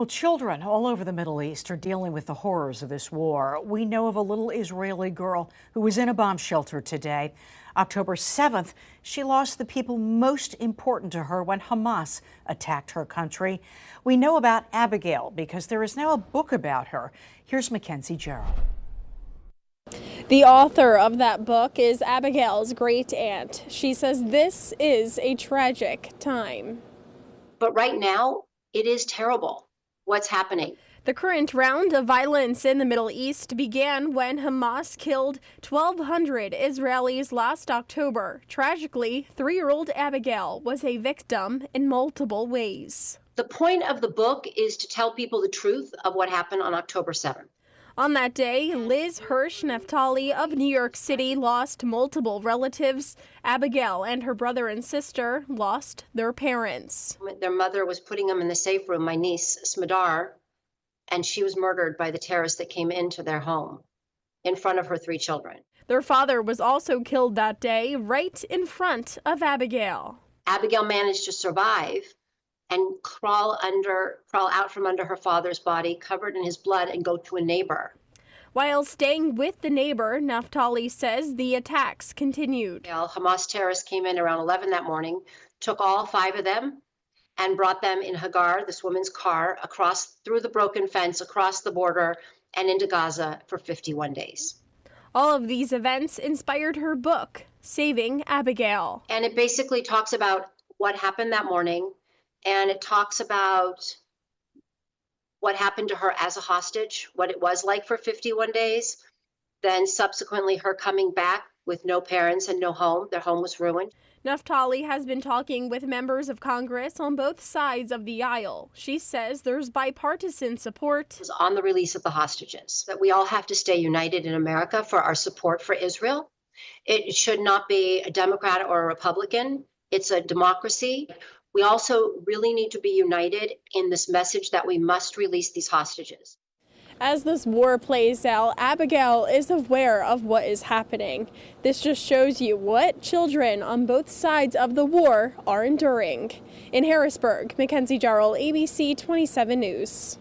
Well, children all over the Middle East are dealing with the horrors of this war. We know of a little Israeli girl who was in a bomb shelter today. October 7th, she lost the people most important to her when Hamas attacked her country. We know about Abigail because there is now a book about her. Here's Mackenzie Gerald. The author of that book is Abigail's great aunt. She says this is a tragic time. But right now, it is terrible what's happening. The current round of violence in the Middle East began when Hamas killed 1,200 Israelis last October. Tragically, 3-year-old Abigail was a victim in multiple ways. The point of the book is to tell people the truth of what happened on October 7th. On that day, Liz Hirsch Naftali of New York City lost multiple relatives. Abigail and her brother and sister lost their parents. Their mother was putting them in the safe room, my niece, Smadar, and she was murdered by the terrorists that came into their home in front of her 3 children. Their father was also killed that day, right in front of Abigail. Abigail managed to survive and crawl out from under her father's body, covered in his blood, and go to a neighbor. While staying with the neighbor, Naftali says the attacks continued. Hamas terrorists came in around 11 that morning, took all 5 of them, and brought them in Hagar, this woman's car, through the broken fence, across the border, and into Gaza for 51 days. All of these events inspired her book, Saving Abigail. And it basically talks about what happened that morning, and it talks about what happened to her as a hostage, what it was like for 51 days, then subsequently her coming back with no parents and no home. Their home was ruined. Naftali has been talking with members of Congress on both sides of the aisle. She says there's bipartisan support on the release of the hostages, that we all have to stay united in America for our support for Israel. It should not be a Democrat or a Republican. It's a democracy. We also really need to be united in this message that we must release these hostages. As this war plays out, Abigail is aware of what is happening. This just shows you what children on both sides of the war are enduring. In Harrisburg, Mackenzie Jarrell, ABC 27 News.